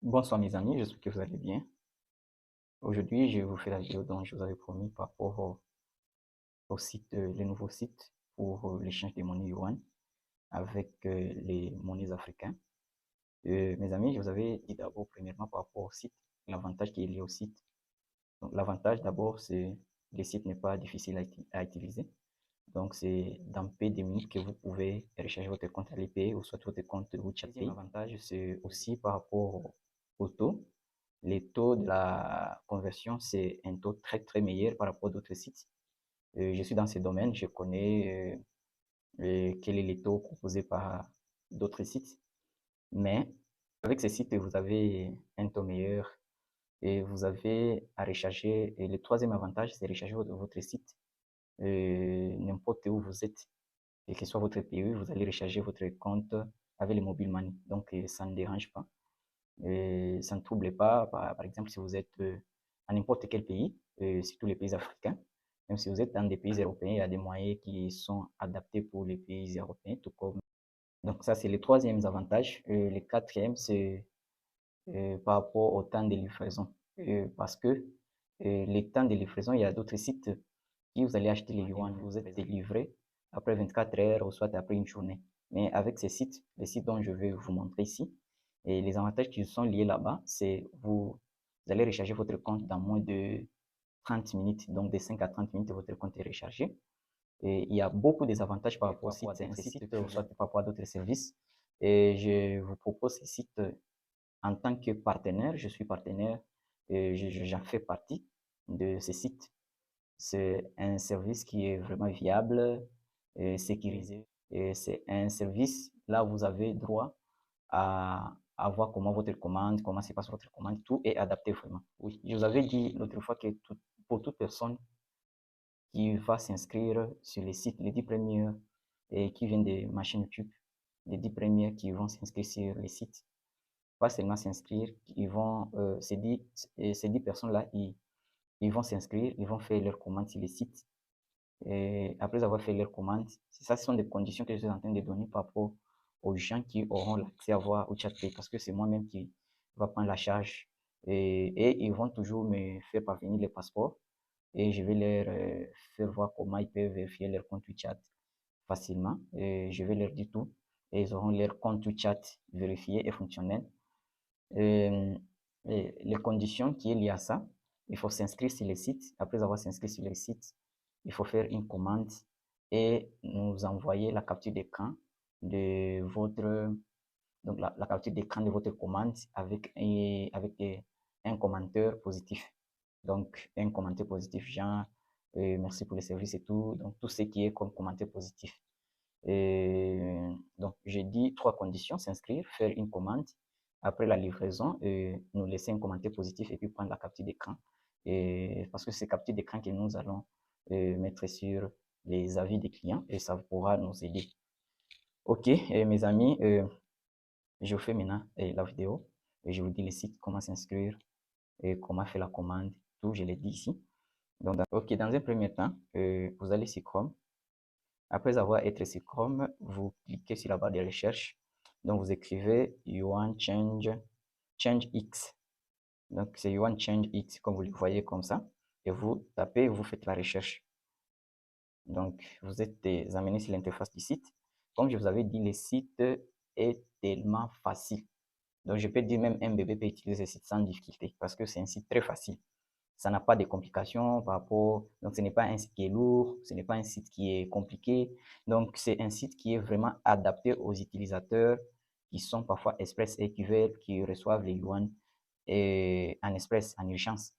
Bonsoir mes amis, j'espère que vous allez bien. Aujourd'hui, je vous fais la vidéo dont je vous avais promis par rapport au site, les nouveaux sites pour l'échange des monnaies yuan avec les monnaies africaines. Mes amis, je vous avais dit d'abord, premièrement, par rapport au site, l'avantage qui est lié au site. Donc, l'avantage d'abord, c'est que le site n'est pas difficile à utiliser. Donc, c'est dans peu de minutes que vous pouvez recharger votre compte Alipay ou soit votre compte WeChat Pay. L'avantage, c'est aussi par rapport au taux. Les taux de la conversion, c'est un taux très, très meilleur par rapport à d'autres sites. Je suis dans ce domaine, je connais quel est les taux proposés par d'autres sites. Mais avec ces sites, vous avez un taux meilleur et vous avez à recharger. Et le troisième avantage, c'est recharger votre site n'importe où vous êtes. Et que ce soit votre pays, vous allez recharger votre compte avec le mobile money. Donc, ça ne dérange pas. Ça ne trouble pas. Par exemple, si vous êtes à n'importe quel pays, surtout les pays africains, même si vous êtes dans des pays européens, il y a des moyens qui sont adaptés pour les pays européens, tout comme. Donc, ça, c'est le troisième avantage. Le quatrième, c'est par rapport au temps de livraison. Parce que les temps de livraison, il y a d'autres sites qui vous allez acheter les yuan, vous êtes livré après 24 heures ou soit après une journée. Mais avec ces sites, les sites dont je vais vous montrer ici, et les avantages qui sont liés là-bas, c'est vous allez recharger votre compte dans moins de 30 minutes. Donc, de 5 à 30 minutes, votre compte est rechargé. Et il y a beaucoup d'avantages par rapport au site, c'est un site, soit par rapport à d'autres services. Et je vous propose ces sites en tant que partenaire. Je suis partenaire et j'en fais partie de ces sites. C'est un service qui est vraiment viable et sécurisé. Et c'est un service, là, vous avez droit à voir comment votre commande, comment se passe votre commande, tout est adapté vraiment. Oui, je vous avais dit l'autre fois que pour toute personne qui va s'inscrire sur les sites, les 10 premiers et qui viennent de ma chaîne YouTube, les 10 premiers qui vont s'inscrire sur les sites, pas seulement s'inscrire, ils vont, ces 10 personnes-là, ils vont s'inscrire, ils vont faire leur commande sur les sites. Et après avoir fait leur commande, ça, ce sont des conditions que je suis en train de donner par rapport aux gens qui auront l'accès à voir au chat pay, parce que c'est moi-même qui va prendre la charge. Et ils vont toujours me faire parvenir les passeports et je vais leur faire voir comment ils peuvent vérifier leur compte WeChat facilement. Et je vais leur dire tout et ils auront leur compte WeChat vérifié et fonctionnel. Euh, et les conditions qui est liées à ça, il faut s'inscrire sur les sites. Après avoir s'inscrit sur les sites, il faut faire une commande et nous envoyer la capture d'écran de votre, donc la capture d'écran de votre commande avec un commentaire positif. Donc, un commentaire positif, genre, merci pour le service et tout. Donc, tout ce qui est comme commentaire positif. Et donc, j'ai dit trois conditions, s'inscrire, faire une commande. Après la livraison, nous laisser un commentaire positif et puis prendre la capture d'écran. Et parce que c'est capture d'écran que nous allons mettre sur les avis des clients et ça pourra nous aider. Ok, mes amis, je vous fais maintenant la vidéo et je vous dis le site, comment s'inscrire et comment faire la commande. Tout, je l'ai dit ici. Donc, ok, dans un premier temps, vous allez sur Chrome. Après avoir été sur Chrome, vous cliquez sur la barre de recherche. Donc, vous écrivez Yuan Change X. Donc, c'est Yuan Change X, comme vous le voyez comme ça. Et vous tapez, vous faites la recherche. Donc, vous êtes amené sur l'interface du site. Comme je vous avais dit, le site est tellement facile. Donc, je peux dire même un bébé peut utiliser ce site sans difficulté parce que c'est un site très facile. Ça n'a pas de complications par rapport. Donc, ce n'est pas un site qui est lourd, ce n'est pas un site qui est compliqué. Donc, c'est un site qui est vraiment adapté aux utilisateurs qui sont parfois express et qui reçoivent les yuan en express, en urgence.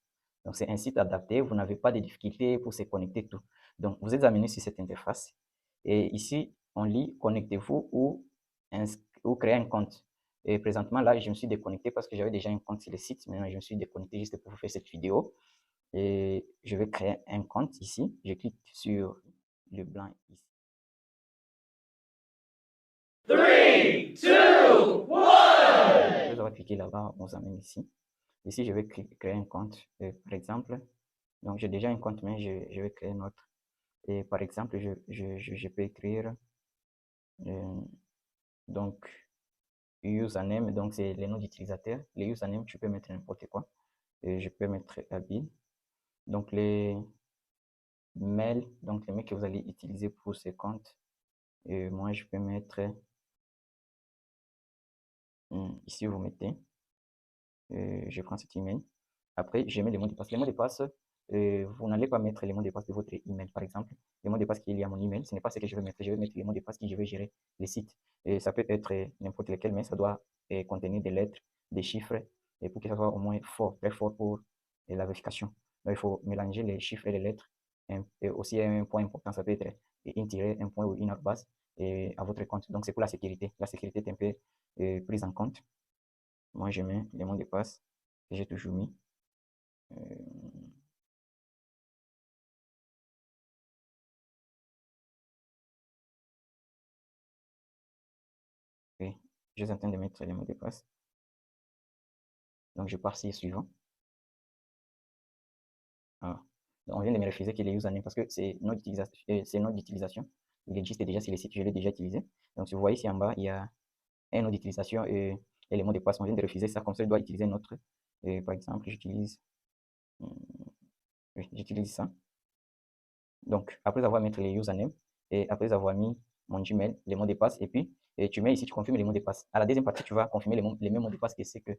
Donc, c'est un site adapté. Vous n'avez pas de difficultés pour se connecter, tout. Donc, vous êtes amené sur cette interface. Et ici, on lit connectez-vous ou créer un compte. Et présentement, là, je me suis déconnecté parce que j'avais déjà un compte sur le site. Maintenant, je me suis déconnecté juste pour vous faire cette vidéo. Et je vais créer un compte ici. Je clique sur le blanc ici. 3, 2, 1. Après avoir cliqué là-bas, on s'amène ici. Ici, je vais créer un compte, par exemple. Donc, j'ai déjà un compte, mais je vais créer un autre. Et par exemple, je peux écrire, donc, username, donc c'est les noms d'utilisateurs. Les usernames, tu peux mettre n'importe quoi. Je peux mettre habile. Donc les mails, donc les mails que vous allez utiliser pour ce compte. Moi, je peux mettre ici, vous mettez. Je prends cet email. Après, je mets les mots de passe. Les mots de passe, vous n'allez pas mettre les mots de passe de votre email, par exemple. Les mots de passe qu'il y a à mon email, ce n'est pas ce que je vais mettre. Je vais mettre les mots de passe que je vais gérer les sites. Et ça peut être n'importe lequel, mais ça doit contenir des lettres, des chiffres, et pour que ça soit au moins fort, très fort pour la vérification. Donc, il faut mélanger les chiffres et les lettres. Et aussi, un point important, ça peut être un tiret, un point ou une arrobase à votre compte. Donc, c'est pour la sécurité. La sécurité est un peu prise en compte. Moi, je mets les mots de passe que j'ai toujours mis. Ok, je suis en train de mettre les mots de passe. Donc, je pars sur suivant. Ah. Donc, on vient de me refuser qu'il y ait les usernames parce que c'est notre utilisation. Il existe déjà sur les sites, je l'ai déjà utilisé. Donc, si vous voyez ici en bas, il y a un nom d'utilisation et les mots de passe. On vient de refuser ça, comme ça, je dois utiliser notre. Par exemple, j'utilise ça. Donc, après avoir mis les usernames et après avoir mis mon Gmail, les mots de passe, et puis tu mets ici, tu confirmes les mots de passe. À la deuxième partie, tu vas confirmer les mêmes mots de passe que c'est que.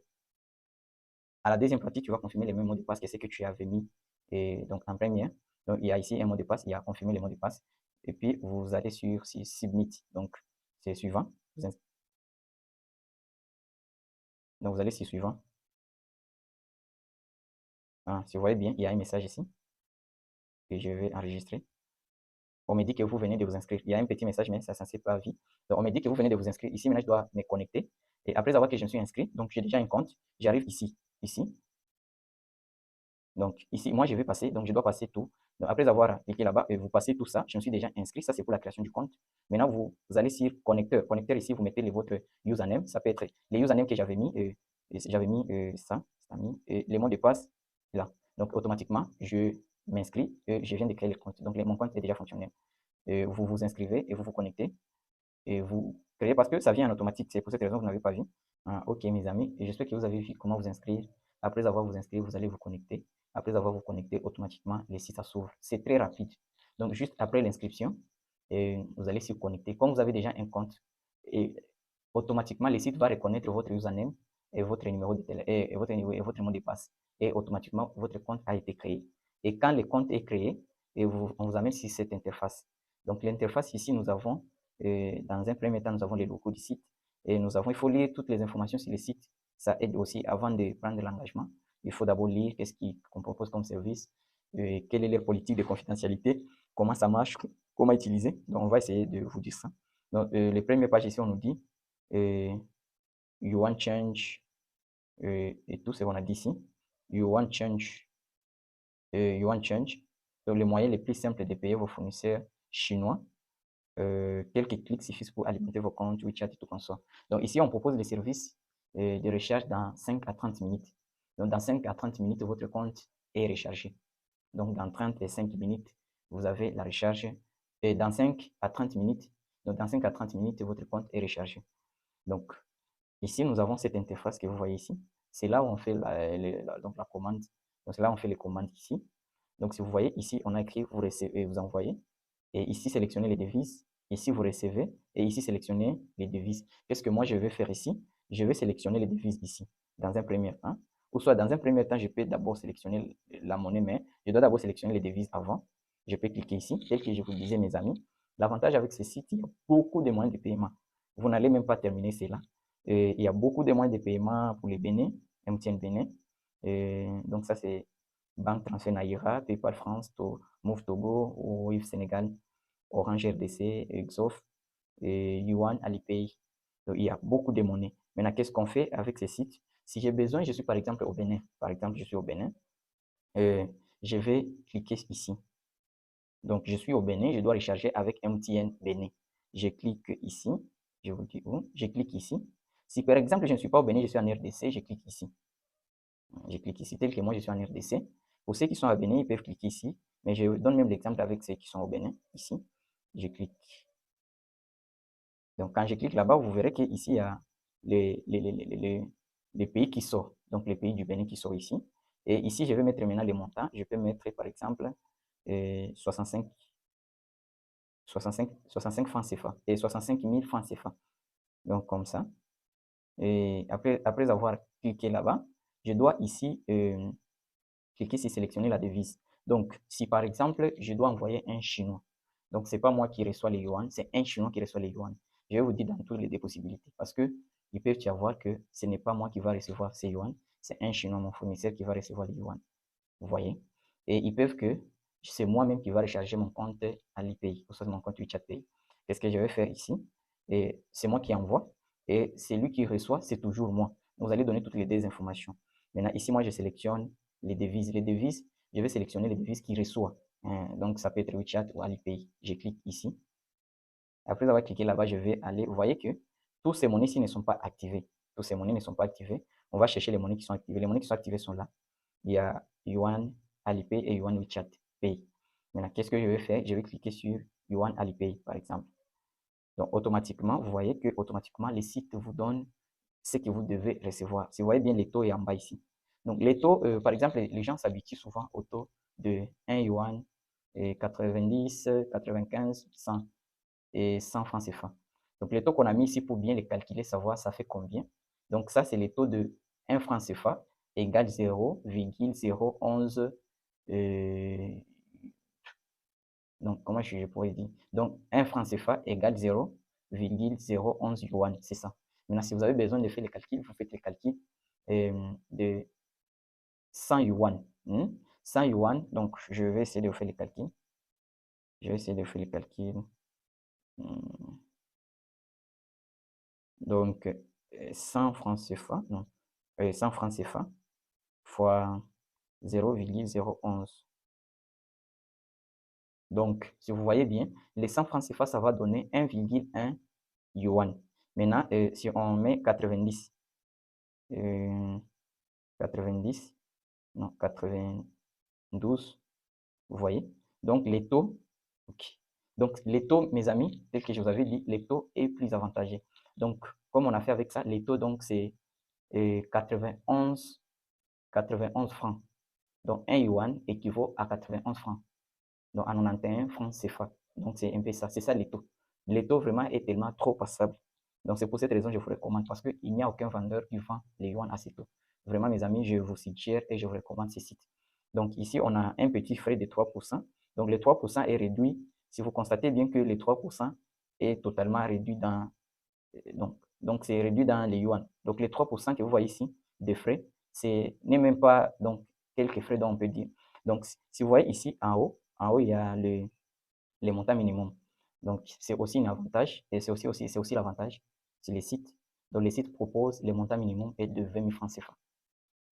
À la deuxième partie, tu vas confirmer les mêmes mots de passe que ce que tu avais mis donc en première. Donc, il y a ici un mot de passe, il y a confirmer les mots de passe. Et puis, vous allez sur Submit. Donc, c'est suivant. Donc, vous allez sur suivant. Ah, si vous voyez bien, il y a un message ici que je vais enregistrer. On me dit que vous venez de vous inscrire. Il y a un petit message, mais ça ne s'est pas vu. Donc, on me dit que vous venez de vous inscrire. Ici, maintenant, je dois me connecter. Et après avoir que je me suis inscrit, donc j'ai déjà un compte, j'arrive ici. Donc, ici, moi, je vais passer, donc je dois passer tout. Donc, après avoir cliqué là-bas, et vous passez tout ça, je me suis déjà inscrit. Ça, c'est pour la création du compte. Maintenant, vous allez sur connecteur. Connecteur, ici, vous mettez votre username. Ça peut être les usernames que j'avais mis. Ça mis, les mots de passe, là. Donc, automatiquement, je m'inscris. Je viens de créer le compte. Donc, mon compte est déjà fonctionnel. Vous vous inscrivez et vous vous connectez. Et vous créez parce que ça vient en automatique. C'est pour cette raison que vous n'avez pas vu. Ah, ok, mes amis. Et j'espère que vous avez vu comment vous inscrire. Après avoir vous inscrit, vous allez vous connecter. Après avoir vous connecté, automatiquement, les sites s'ouvrent. C'est très rapide. Donc, juste après l'inscription, vous allez se connecter. Comme vous avez déjà un compte, et automatiquement, le site va reconnaître votre username et votre numéro de téléphone et votre mot de passe. Et automatiquement, votre compte a été créé. Et quand le compte est créé, on vous amène sur cette interface. Donc, l'interface ici, nous avons, dans un premier temps, nous avons les locaux du site. Et il faut lire toutes les informations sur le site. Ça aide aussi avant de prendre l'engagement. Il faut d'abord lire qu'est-ce qu'on propose comme service, quelle est leur politique de confidentialité, comment ça marche, comment utiliser. Donc, on va essayer de vous dire ça. Donc, les premières pages ici, on nous dit you want change et tout ce qu'on a dit ici. You want change. Donc, le moyen le plus simple de payer vos fournisseurs chinois. Quelques clics suffisent pour alimenter vos comptes, WeChat et tout comme ça. Donc, ici, on propose des services de recherche dans 5 à 30 minutes. Donc, dans 5 à 30 minutes, votre compte est rechargé. Donc, dans 35 minutes, vous avez la recharge. Et dans 5 à 30 minutes, votre compte est rechargé. Donc, ici, nous avons cette interface que vous voyez ici. C'est là où on fait donc la commande. Donc, c'est là où on fait les commandes ici. Donc, si vous voyez ici, on a écrit vous recevez et vous envoyez. Et ici, sélectionnez les devises. Ici, vous recevez. Et ici, sélectionnez les devises. Qu'est-ce que moi, je vais faire ici? Je vais sélectionner les devises ici, dans un premier temps. Ou soit, dans un premier temps, je peux d'abord sélectionner la monnaie, mais je dois d'abord sélectionner les devises avant. Je peux cliquer ici. Tel que je vous disais, mes amis, l'avantage avec ce site, il y a beaucoup de moyens de paiement. Vous n'allez même pas terminer cela. Il y a beaucoup de moyens de paiement pour les Bénin, MTN Bénin. Donc, ça, c'est Banque Transfert Naira, PayPal France, Move Togo, Wave Sénégal, Orange RDC, Exof, Yuan, Alipay. Donc, il y a beaucoup de monnaies. Maintenant, qu'est-ce qu'on fait avec ces sites? Si j'ai besoin, je suis par exemple au Bénin. Par exemple, je suis au Bénin. Je vais cliquer ici. Donc, je suis au Bénin, je dois recharger avec MTN Bénin. Je clique ici. Je vous dis où? Je clique ici. Si par exemple, je ne suis pas au Bénin, je suis en RDC, je clique ici. Je clique ici, tel que moi, je suis en RDC. Pour ceux qui sont au Bénin, ils peuvent cliquer ici. Mais je donne même l'exemple avec ceux qui sont au Bénin. Ici, je clique. Donc, quand je clique là-bas, vous verrez qu'ici, il les pays qui sortent, donc les pays du Bénin qui sortent ici. Et ici, je vais mettre maintenant les montants. Je peux mettre, par exemple, 65 francs CFA et 65 000 francs CFA. Donc, comme ça. Et après avoir cliqué là-bas, je dois ici cliquer sur sélectionner la devise. Donc, si par exemple, je dois envoyer un Chinois, donc ce n'est pas moi qui reçois les yuan, c'est un Chinois qui reçoit les yuan. Je vais vous dire dans toutes les possibilités parce que il peut y avoir que ce n'est pas moi qui va recevoir ces yuan, c'est un Chinois, mon fournisseur, qui va recevoir les yuan. Vous voyez? Et ils peuvent que c'est moi-même qui va recharger mon compte Alipay, ou soit mon compte WeChat Pay. Qu'est-ce que je vais faire ici? Et c'est moi qui envoie, et celui qui reçoit, c'est toujours moi. Vous allez donner toutes les deux informations. Maintenant, ici, moi, je sélectionne les devises. Les devises, je vais sélectionner les devises qui reçoit. Donc, ça peut être WeChat ou Alipay. Je clique ici. Après avoir cliqué là-bas, je vais aller. Vous voyez que tous ces monnaies-ci ne sont pas activées. Tous ces monnaies ne sont pas activées. On va chercher les monnaies qui sont activées. Les monnaies qui sont activées sont là. Il y a Yuan Alipay et Yuan WeChat Pay. Maintenant, qu'est-ce que je vais faire? Je vais cliquer sur Yuan Alipay, par exemple. Donc, automatiquement, vous voyez que automatiquement, les sites vous donnent ce que vous devez recevoir. Si vous voyez bien, les taux est en bas ici. Donc, les taux, par exemple, les gens s'habituent souvent au taux de 1 yuan, et 90, 95, 100 et 100 francs CFA. Donc, les taux qu'on a mis ici pour bien les calculer, savoir ça fait combien. Donc, ça, c'est les taux de 1 franc CFA égale 0,011. Donc, comment je pourrais dire? Donc, 1 franc CFA égale 0,011 yuan, c'est ça. Maintenant, si vous avez besoin de faire les calculs, vous faites les calculs de 100 yuan. 100 yuan, donc je vais essayer de faire les calculs. Je vais essayer de faire les calculs. Donc, 100 francs CFA, non, 100 francs CFA fois 0,011. Donc, si vous voyez bien, les 100 francs CFA, ça va donner 1,1 yuan. Maintenant, si on met 90, 90, non, 92, vous voyez. Donc, les taux, ok. Donc, les taux, mes amis, tel que je vous avais dit, les taux est plus avantageux. Donc, comme on a fait avec ça, les taux, donc, c'est 91 francs. Donc, 1 yuan équivaut à 91 francs. Donc, à 91 francs CFA. Donc, c'est un peu ça. C'est ça les taux. Les taux vraiment est tellement trop passable. Donc, c'est pour cette raison que je vous recommande parce qu'il n'y a aucun vendeur qui vend les yuan à ces taux. Vraiment, mes amis, je vous suggère et je vous recommande ces sites. Donc, ici, on a un petit frais de 3%. Donc, le 3% est réduit. Si vous constatez bien que le 3% est totalement réduit dans, donc c'est réduit dans les yuan. Donc, les 3% que vous voyez ici de frais, n'est même pas donc quelques frais dont on peut dire. Donc, si vous voyez ici en haut, il y a les montants minimum. Donc, c'est aussi un avantage et c'est aussi l'avantage sur les sites. Donc, les sites proposent les montants minimum est de 20 000 francs CFA.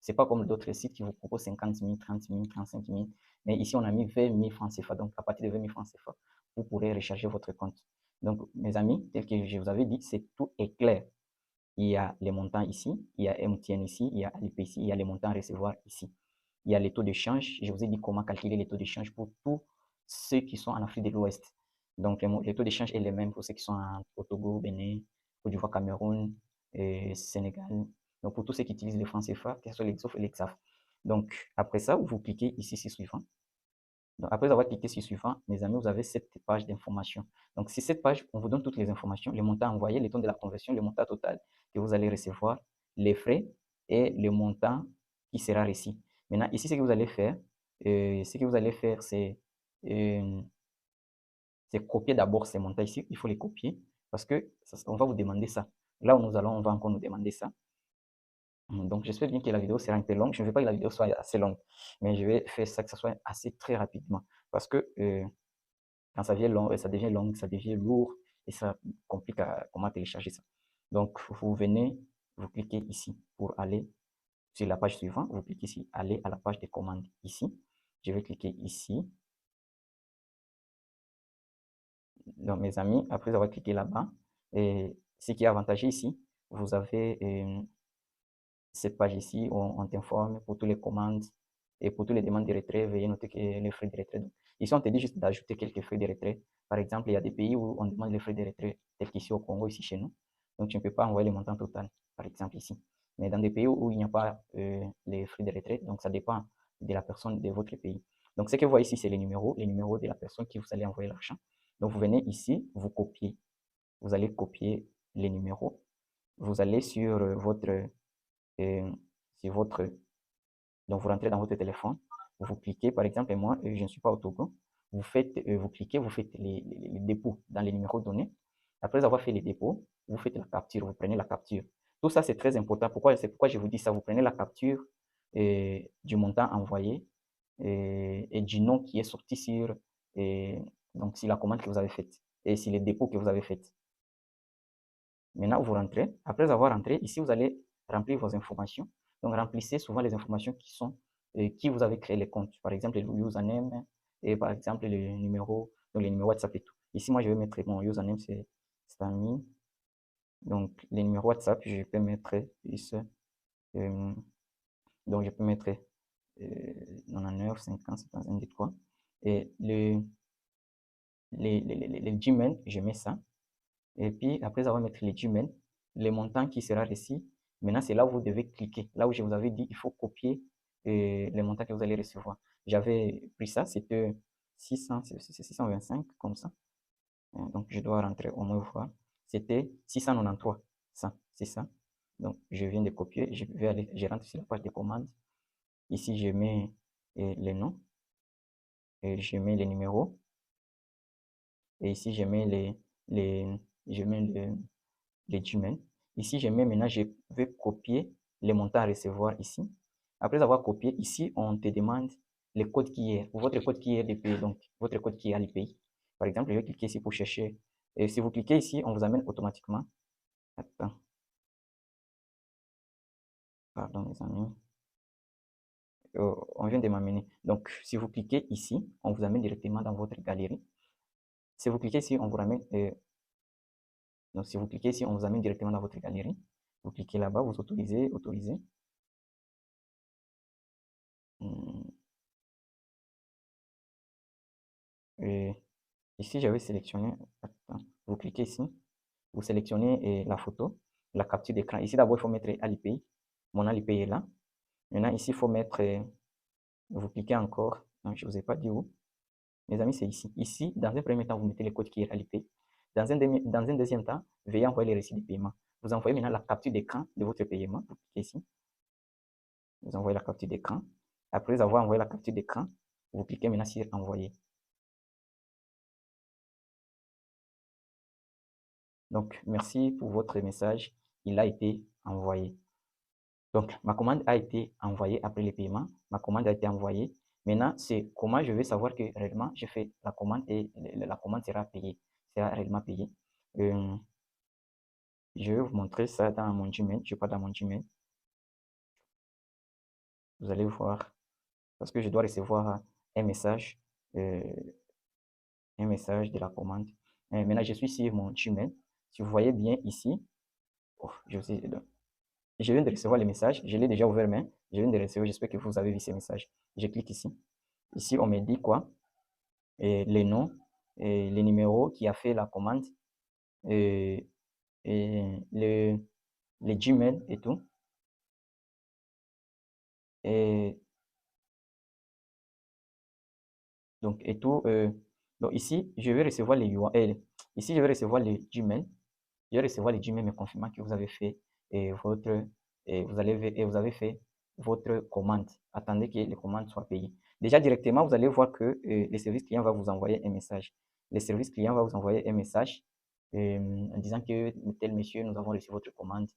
Ce n'est pas comme d'autres sites qui vous proposent 50 000, 30 000, 35 000. Mais ici, on a mis 20 000 francs CFA. Donc, à partir de 20 000 francs CFA, vous pourrez recharger votre compte. Donc, mes amis, tel que je vous avais dit, c'est tout est clair. Il y a les montants ici, il y a MTN ici, il y a Alipay ici, il y a les montants à recevoir ici. Il y a les taux de change. Je vous ai dit comment calculer les taux de change pour tous ceux qui sont en Afrique de l'Ouest. Donc, les taux de change sont les mêmes pour ceux qui sont au Togo, Bénin, Côte d'Ivoire, Cameroun, et Sénégal. Donc, pour tous ceux qui utilisent le franc CFA, que ce soit l'EXOF et l'EXAF. Donc, après ça, vous cliquez ici sur suivant. Donc, après avoir cliqué sur suivant, mes amis, vous avez cette page d'information. Donc, sur cette page, on vous donne toutes les informations, les montants envoyés, les taux de la conversion, le montant total que vous allez recevoir, les frais et le montant qui sera reçu. Maintenant, ici, ce que vous allez faire, c'est copier d'abord ces montants ici. Il faut les copier parce que on va vous demander ça. Là où nous allons, on va encore nous demander ça. Donc, j'espère bien que la vidéo sera un peu longue. Je ne veux pas que la vidéo soit assez longue, mais je vais faire ça que ça soit assez très rapidement parce que quand ça devient long, ça devient lourd et ça complique comment télécharger ça. Donc, vous venez, vous cliquez ici pour aller sur la page suivante. Vous cliquez ici, aller à la page de commandes ici. Je vais cliquer ici. Donc, mes amis, après avoir cliqué là-bas, et ce qui est avantageux ici, vous avez cette page ici où on t'informe pour toutes les commandes et pour toutes les demandes de retrait, veuillez noter que les frais de retrait. Donc, ici, on te dit juste d'ajouter quelques frais de retrait. Par exemple, il y a des pays où on demande les frais de retrait, tels qu'ici au Congo, ici chez nous. Donc, tu ne peux pas envoyer le montant total. par exemple ici. Mais dans des pays où il n'y a pas les frais de retraite, donc ça dépend de la personne de votre pays. Donc, ce que vous voyez ici, c'est les numéros de la personne qui vous allez envoyer l'argent. Donc, vous venez ici, vous copiez. Vous allez copier les numéros. Vous allez sur votre, donc vous rentrez dans votre téléphone, vous cliquez, par exemple, moi, je ne suis pas au Togo, vous cliquez, vous faites les dépôts dans les numéros donnés. Après avoir fait les dépôts, vous faites la capture, vous prenez la capture. Tout ça, c'est très important. C'est pourquoi je vous dis ça. Vous prenez la capture du montant envoyé et du nom qui est sorti sur, donc, sur la commande que vous avez faite et sur les dépôts que vous avez faits. Maintenant, vous rentrez. Après avoir rentré, ici, vous allez remplir vos informations. Donc, remplissez souvent les informations qui vous avez créé les comptes. Par exemple, le username et par exemple, le numéro, donc les numéros WhatsApp et tout. Ici, moi, je vais mettre mon username, c'est Stami. Donc, les numéros WhatsApp, je peux mettre ici. Donc, je peux mettre 99, 50, 71, 3. Et les Gmail, je mets ça. Et puis, après avoir mis les Gmail, le montant qui sera reçu, maintenant, c'est là où vous devez cliquer. Là où je vous avais dit, il faut copier le montant que vous allez recevoir. J'avais pris ça, c'était 625, comme ça. Donc, je dois rentrer au moins voir. C'était 693, ça, c'est ça. Donc, je viens de copier, je rentre sur la page de commande. Ici, je mets les noms, et je mets les numéros, et ici, je mets les Gmail. Ici, je mets maintenant, je vais copier les montants à recevoir ici. Après avoir copié, ici, on te demande le code qui est, votre code qui est du pays, donc votre code qui est à l'IPI. Par exemple, je vais cliquer ici pour chercher. Et si vous cliquez ici, on vous amène automatiquement. Attends. Pardon, mes amis. On vient de m'amener. Donc, si vous cliquez ici, on vous amène directement dans votre galerie. Si vous cliquez ici, on vous ramène. Donc, si vous cliquez ici, on vous amène directement dans votre galerie. Vous cliquez là-bas, vous autorisez, autorisez. Et ici, j'avais sélectionné. Attends, vous cliquez ici, vous sélectionnez la photo, la capture d'écran. Ici, d'abord, il faut mettre Alipay. Mon Alipay est là. Maintenant, ici, il faut mettre. Vous cliquez encore. Donc, je ne vous ai pas dit où. Mes amis, c'est ici. Ici, dans un premier temps, vous mettez le code qui est Alipay. Dans un deuxième temps, veuillez envoyer les récits de paiement. Vous envoyez maintenant la capture d'écran de votre paiement. Vous cliquez ici. Vous envoyez la capture d'écran. Après avoir envoyé la capture d'écran, vous cliquez maintenant sur Envoyer. Donc, merci pour votre message. Il a été envoyé. Donc, ma commande a été envoyée après le paiement. Ma commande a été envoyée. Maintenant, c'est comment je vais savoir que réellement j'ai fait la commande et la commande sera payée, sera réellement payée. Je vais vous montrer ça dans mon Gmail. Je ne suis pas dans mon Gmail. Vous allez voir. Parce que je dois recevoir un message de la commande. Maintenant, je suis sur mon Gmail. Si vous voyez bien ici, oh, je viens de recevoir le message. Je l'ai déjà ouvert, mais je viens de recevoir. J'espère que vous avez vu ces messages. Je clique ici. Ici, on me dit quoi? Les noms, les numéros qui a fait la commande, et les Gmail et tout. Et donc, et tout. Donc, ici, je vais recevoir ici, je vais recevoir les Gmail. Je vais recevoir les Gmail me confirmant que vous avez fait vous avez fait votre commande. Attendez que les commandes soient payées. Déjà, directement, vous allez voir que le service client va vous envoyer un message. Le service client va vous envoyer un message en disant que tel monsieur, nous avons reçu votre commande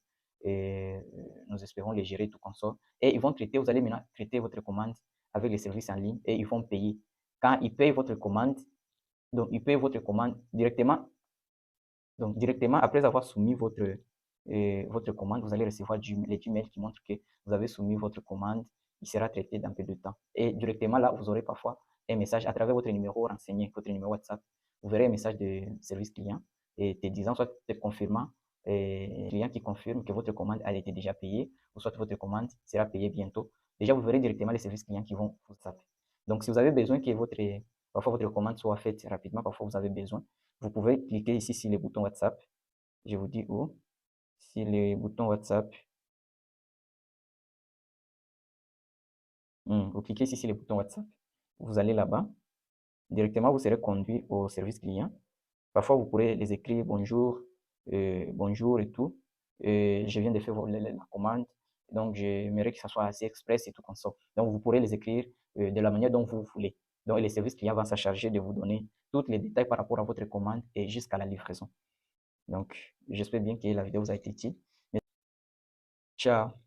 et nous espérons les gérer tout comme ça. Et ils vont traiter, vous allez maintenant traiter votre commande avec les services en ligne et ils vont payer. Quand ils payent votre commande, donc ils payent votre commande directement. Donc directement après avoir soumis votre commande, vous allez recevoir les emails qui montrent que vous avez soumis votre commande. Il sera traité dans peu de temps. Et directement là, vous aurez parfois un message à travers votre numéro renseigné, votre numéro WhatsApp. Vous verrez un message de service client et te disant, soit te confirmant, client qui confirme que votre commande a été déjà payée, ou soit votre commande sera payée bientôt. Déjà, vous verrez directement les services clients qui vont vous appeler. Donc, si vous avez besoin que parfois votre commande soit faite rapidement, parfois vous avez besoin, vous pouvez cliquer ici sur le bouton WhatsApp. Je vous dis où. Ici, le bouton WhatsApp. Vous cliquez ici sur le bouton WhatsApp. Vous allez là-bas. Directement, vous serez conduit au service client. Parfois, vous pourrez les écrire bonjour, bonjour et tout. Je viens de faire la commande, donc j'aimerais que ça soit assez express et tout comme ça. Donc, vous pourrez les écrire de la manière dont vous voulez. Donc, le service client va s'en charger de vous donner tous les détails par rapport à votre commande et jusqu'à la livraison. Donc, j'espère bien que la vidéo vous a été utile. Ciao!